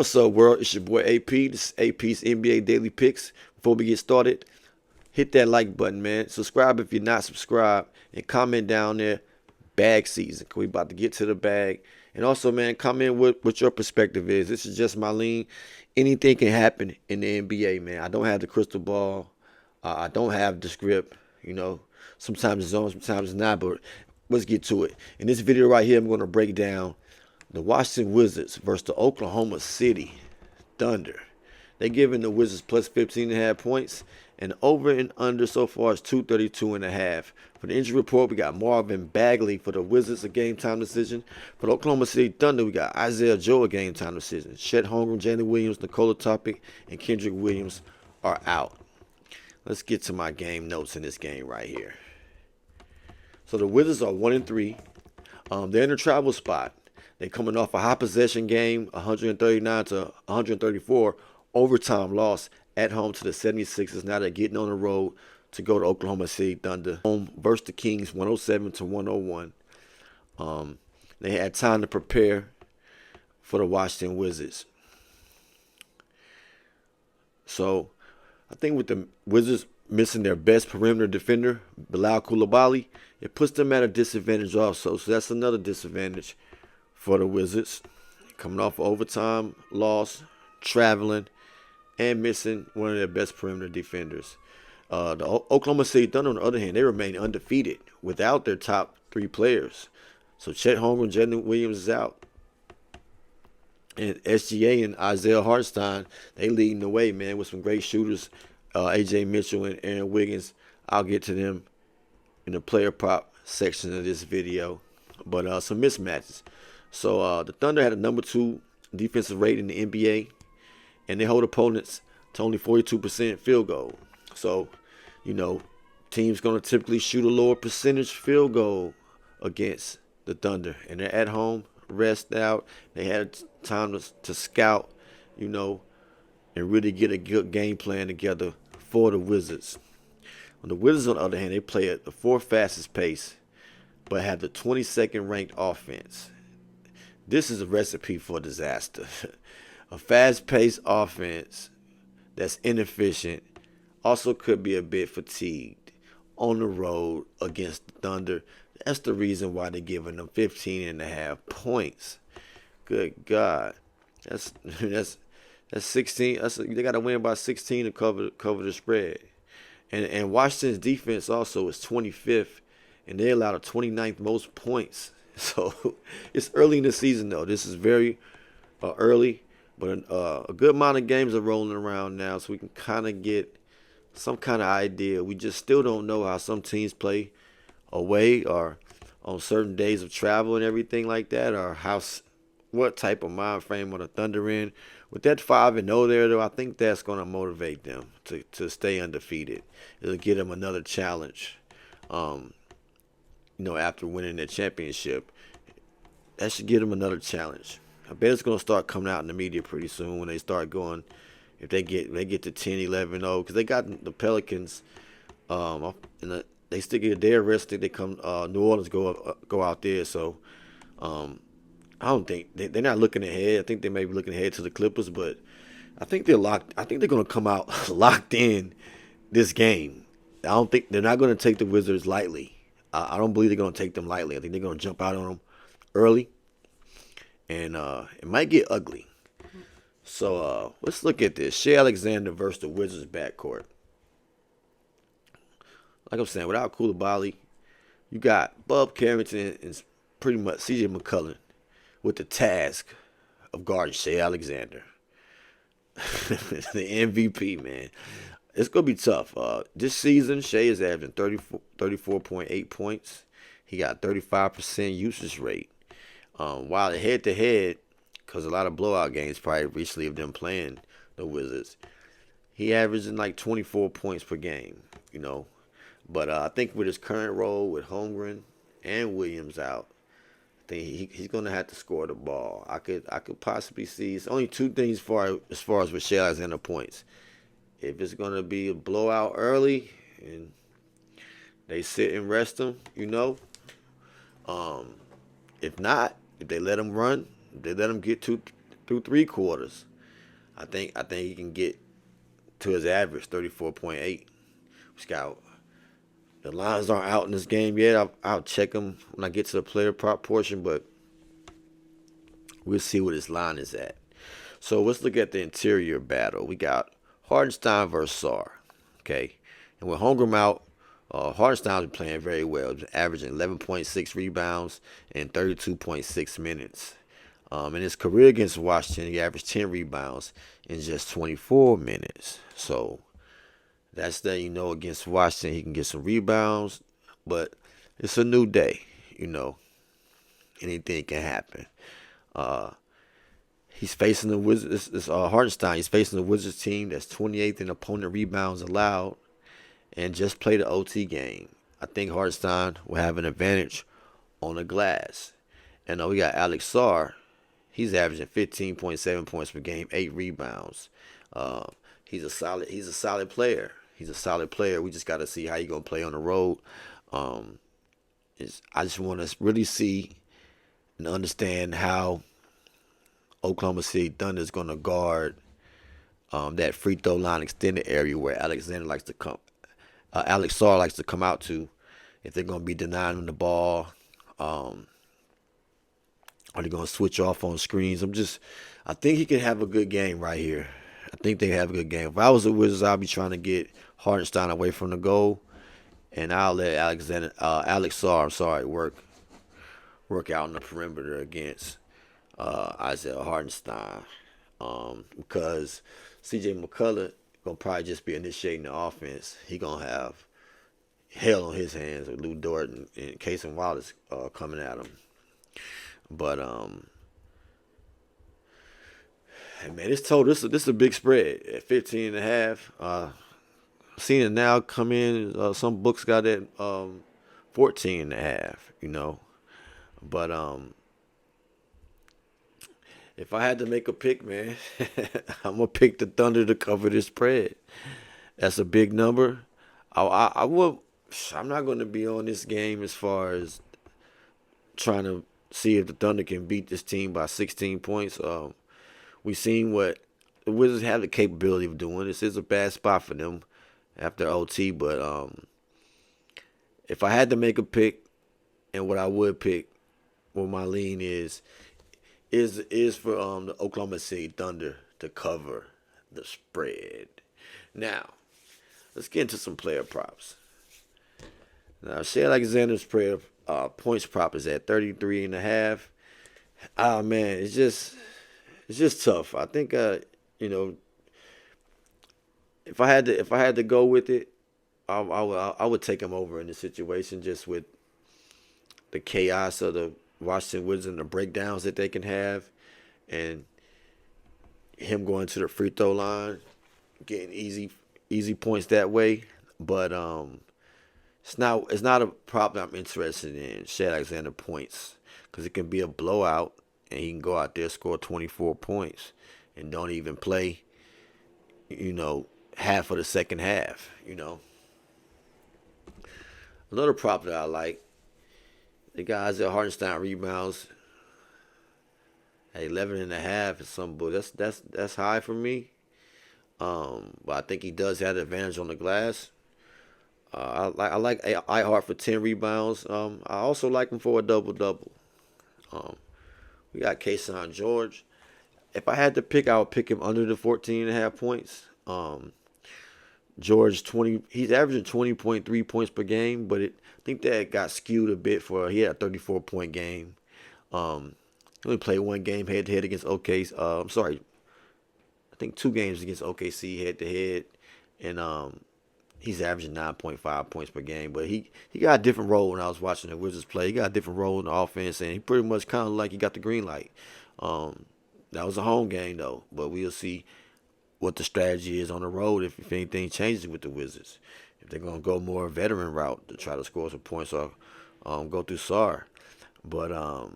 What's up, world? It's your boy AP. This is AP's NBA Daily Picks. Before we get started, hit that like button, man. Subscribe if you're not subscribed, and comment down there. Bag season. We about to get to the bag. And also, man, comment what your perspective is. This is just my lean. Anything can happen in the NBA, man. I don't have the crystal ball. I don't have the script. You know, sometimes it's on, sometimes it's not. But let's get to it. In this video right here, I'm going to break down the Washington Wizards versus the Oklahoma City Thunder. They're giving the Wizards plus 15.5 points, and over and under so far is 232.5. For the injury report, we got Marvin Bagley for the Wizards, a game time decision. For the Oklahoma City Thunder, we got Isaiah Joe, a game time decision. Chet Holmgren, Jalen Williams, Nikola Topic, and Kendrick Williams are out. Let's get to my game notes in this game right here. So the Wizards are 1-3. They're in a travel spot. They're coming off a high possession game, 139 to 134, overtime loss at home to the 76ers. Now they're getting on the road to go to Oklahoma City Thunder. Home versus the Kings, 107 to 101. They had time to prepare for the Washington Wizards. So I think with the Wizards missing their best perimeter defender, Bilal Coulibaly, it puts them at a disadvantage also. So that's another disadvantage for the Wizards. Coming off an overtime loss, traveling, and missing one of their best perimeter defenders. The Oklahoma City Thunder, on the other hand, they remain undefeated without their top three players. So Chet Holmgren, Jalen Williams is out. And SGA and Isaiah Hartenstein, they leading the way, man, with some great shooters. AJ Mitchell and Aaron Wiggins. I'll get to them in the player prop section of this video. But some mismatches. So the Thunder had a number 2 defensive rate in the NBA, and they hold opponents to only 42% field goal. So, you know, teams going to typically shoot a lower percentage field goal against the Thunder, and they're at home, rest out. They had time to scout, you know, and really get a good game plan together for the Wizards. On the Wizards, on the other hand, they play at the 4th fastest pace, but have the 22nd ranked offense. This is a recipe for disaster. A fast-paced offense that's inefficient also could be a bit fatigued on the road against the Thunder. That's the reason why they're giving them 15.5 points. Good God. That's 16. They got to win by 16 to cover the spread. And Washington's defense also is 25th, and they allow the 29th most points. So it's early in the season, though. This is very early, but a good amount of games are rolling around now, so we can kind of get some kind of idea. We just still don't know how some teams play away or on certain days of travel and everything like that, or what type of mind frame are the Thunder in. With that 5-0 there, though, I think that's going to motivate them to stay undefeated. It'll give them another challenge. After winning their championship, that should give them another challenge. I bet it's going to start coming out in the media pretty soon when they start going, if they get to 10, 11-0, because they got the Pelicans, they still get their rest. They come, New Orleans go out there, so I don't think they're not looking ahead. I think they may be looking ahead to the Clippers, but I think they're locked. I think they're going to come out locked in this game. I don't think they're not going to take the Wizards lightly. I don't believe they're going to take them lightly. I think they're going to jump out on them early, and it might get ugly. So let's look at this. Shai Alexander versus the Wizards backcourt. Like I'm saying, without Coulibaly, you got Bub Carrington and pretty much CJ McCollum with the task of guarding Shai Alexander. The MVP, man. It's going to be tough. This season, Shai is averaging 34.8 points. He got 35% usage rate. While head-to-head, because a lot of blowout games probably recently of them playing the Wizards, he averaging like 24 points per game, you know. But I think with his current role with Holmgren and Williams out, I think he's going to have to score the ball. I could possibly see it's only 2 things as far as with Shai Alexander points. If it's going to be a blowout early and they sit and rest him, you know. If not, if they let him run, if they let him get through 3 quarters, I think he can get to his average 34.8. Scout. The lines aren't out in this game yet. I'll check them when I get to the player prop portion, but we'll see what his line is at. So let's look at the interior battle. We got Hardenstein versus Sar. Okay. And with Holmgren out, Hardenstein's been playing very well, averaging 11.6 rebounds and 32.6 minutes. In his career against Washington, he averaged 10 rebounds in just 24 minutes. So that's that, against Washington, he can get some rebounds, but it's a new day, anything can happen. He's facing the Wizards. This Hartenstein. He's facing the Wizards team that's 28th in opponent rebounds allowed, and just played the OT game. I think Hartenstein will have an advantage on the glass. And we got Alex Sarr. He's averaging 15.7 points per game, 8 rebounds. He's a solid player. He's a solid player. We just got to see how he's gonna play on the road. I just want to really see and understand how Oklahoma City Thunder is going to guard that free throw line extended area where Alex Sarr likes to come out to. If they're going to be denying him the ball, are they going to switch off on screens? I think he can have a good game right here. I think they have a good game. If I was the Wizards, I'd be trying to get Hardenstein away from the goal, and I'll let Alex Sarr, work out on the perimeter against Isaiah Hardenstein, because C.J. McCullough gonna probably just be initiating the offense. He gonna have hell on his hands with Lou Dort and Cason Wallace coming at him. But hey man, this is a big spread at 15.5. Seeing it now come in. Some books got it 14.5. But if I had to make a pick, man, I'm gonna pick the Thunder to cover this spread. That's a big number. I will. I'm not going to be on this game as far as trying to see if the Thunder can beat this team by 16 points. We've seen what the Wizards have the capability of doing. This is a bad spot for them after OT, but if I had to make a pick, and what I would pick, what my lean is for the Oklahoma City Thunder to cover the spread. Now, let's get into some player props. Now, Shai Alexander's player points prop is at 33.5. Ah man, it's just tough. I think if I had to go with it, I would take him over in this situation, just with the chaos of the Washington Wizards and the breakdowns that they can have, and him going to the free throw line, getting easy points that way. But it's not a prop that I'm interested in, Shai Alexander points, because it can be a blowout and he can go out there, score 24 points and don't even play, half of the second half. Another prop that I like, the guys at Hardenstein rebounds at 11.5 is some bull. That's high for me. But I think he does have the advantage on the glass. I like Ihart for 10 rebounds. I also like him for a double-double. We got Kason George. If I had to pick, I would pick him under the 14.5 points. George, he's averaging 20.3 points per game, but I think that got skewed a bit he had a 34-point game. He only played one game head-to-head against OKC. I think 2 games against OKC head-to-head, and he's averaging 9.5 points per game. But he got a different role when I was watching the Wizards play. He got a different role in the offense, and he pretty much kind of like he got the green light. That was a home game, though, but we'll see what the strategy is on the road if anything changes with the Wizards. If they're going to go more veteran route to try to score some points or go through Sarr. But I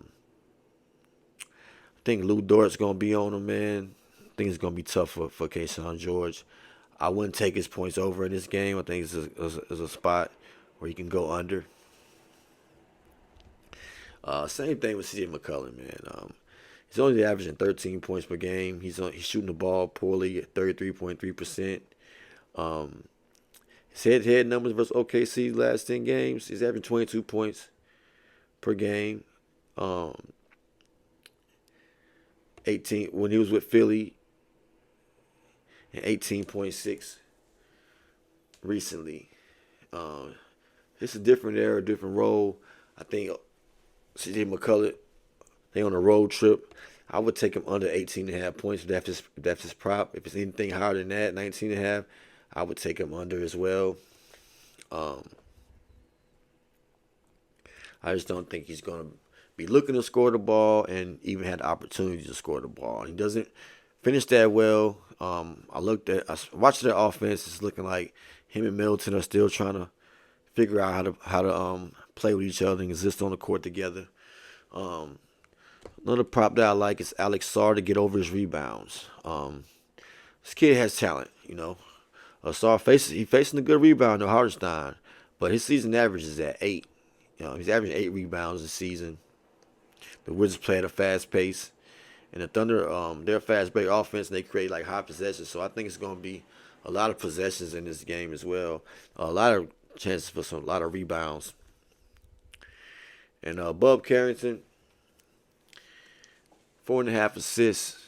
think Lou Dort's going to be on him, man. I think it's going to be tough for Kason George. I wouldn't take his points over in this game. I think it's a spot where he can go under. Same thing with C.J. McCollum, man. He's only averaging 13 points per game. He's shooting the ball poorly at 33.3%. Um, his head-to-head numbers versus OKC last 10 games, he's averaging 22 points per game. Um, 18 when he was with Philly, and 18.6 recently. It's a different era, different role. I think CJ McCullough, they on a road trip. I would take him under 18.5 points if that's his prop. If it's anything higher than that, 19.5, I would take him under as well. Um, I just don't think he's going to be looking to score the ball and even had the opportunity to score the ball. He doesn't finish that well. I watched their offense. It's looking like him and Middleton are still trying to figure out how to play with each other and exist on the court together. Um, Another prop that I like is Alex Sarr to get over his rebounds. This kid has talent, you know. Sarr facing a good rebound to Hartenstein, but his season average is at 8. He's averaging 8 rebounds this season. The Wizards play at a fast pace, and the Thunder, they're a fast break offense, and they create like high possessions. So I think it's going to be a lot of possessions in this game as well. A lot of chances for a lot of rebounds. And Bub Carrington, 4.5 assists.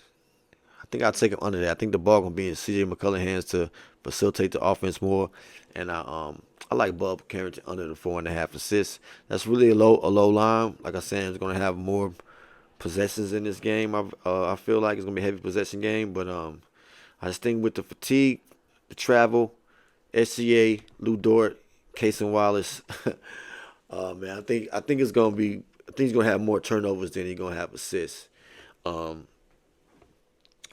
I think I'll take him under that. I think the ball gonna be in CJ McCullough's hands to facilitate the offense more, and I like Bub Carrington under the 4.5 assists. That's really a low line. Like I said, it's gonna have more possessions in this game. I feel like it's gonna be a heavy possession game, but I just think with the fatigue, the travel, SGA, Lou Dort, Cason Wallace, man, I think it's gonna be. I think he's gonna have more turnovers than he's gonna have assists. Um,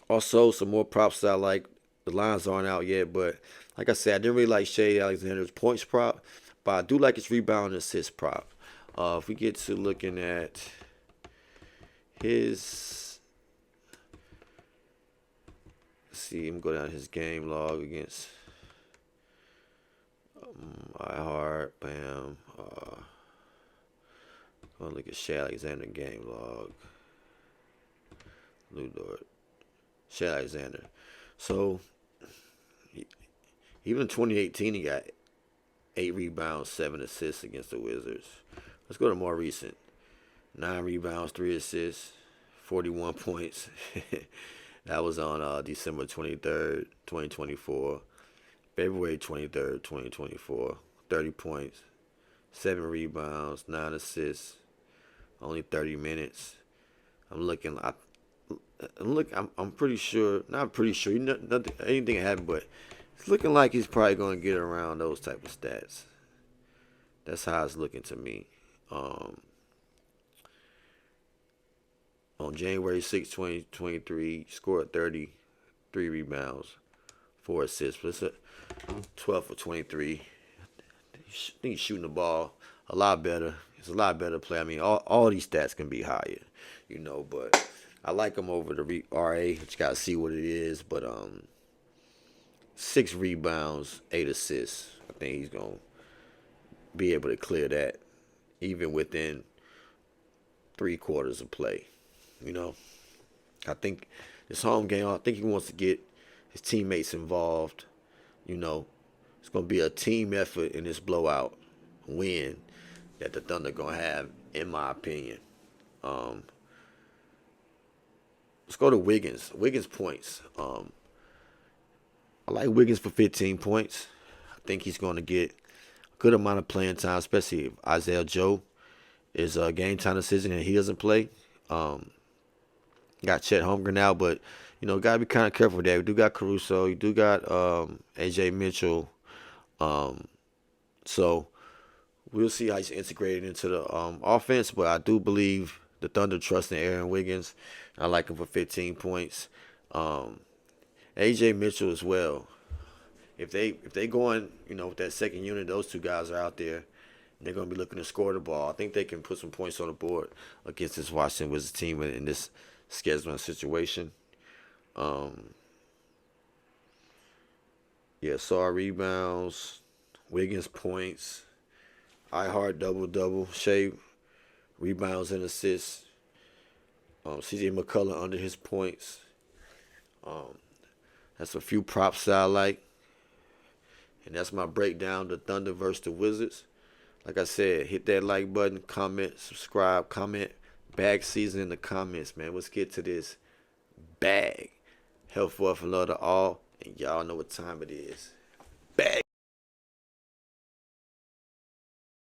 Also, some more props that I like. The lines aren't out yet, but like I said, I didn't really like Shea Alexander's points prop, but I do like his rebound and assist prop. If we get to looking at his, let's see him go down his game log against iHeart, bam. Gonna look at Shea Alexander game log. Lou Dort. Shea Alexander. So, even in 2018, he got 8 rebounds, 7 assists against the Wizards. Let's go to more recent. 9 rebounds, 3 assists, 41 points. That was on December 23rd, 2024. February 23rd, 2024. 30 points, 7 rebounds, 9 assists, only 30 minutes. I'm pretty sure, not pretty sure, nothing, anything happened, but it's looking like he's probably going to get around those type of stats. That's how it's looking to me. On January 6, 2023, scored 33 rebounds, 4 assists. But it's a 12 for 23. I think he's shooting the ball a lot better. It's a lot better play. I mean, all these stats can be higher, but I like him over the RA. Just got to see what it is. But 6 rebounds, 8 assists. I think he's going to be able to clear that even within 3 quarters of play. I think this home game, I think he wants to get his teammates involved. It's going to be a team effort in this blowout win that the Thunder going to have, in my opinion. Let's go to Wiggins. Wiggins points. I like Wiggins for 15 points. I think he's going to get a good amount of playing time, especially if Isaiah Joe is a game time decision and he doesn't play. Got Chet Holmgren now, but gotta be kind of careful with that. We do got Caruso, you do got AJ Mitchell, so we'll see how he's integrated into the offense. But I do believe the Thunder trust in Aaron Wiggins. I like him for 15 points. AJ Mitchell as well. If they going with that second unit, those 2 guys are out there. They're going to be looking to score the ball. I think they can put some points on the board against this Washington Wizards team in this scheduling situation. Sarr rebounds, Wiggins points, iHeart double-double, Shea rebounds and assists. CJ McCullough under his points. That's a few props that I like. And that's my breakdown, the Thunder versus the Wizards. Like I said, hit that like button, comment, subscribe, comment. Bag season in the comments, man. Let's get to this bag. Health, wealth, and love to all. And y'all know what time it is. Bag.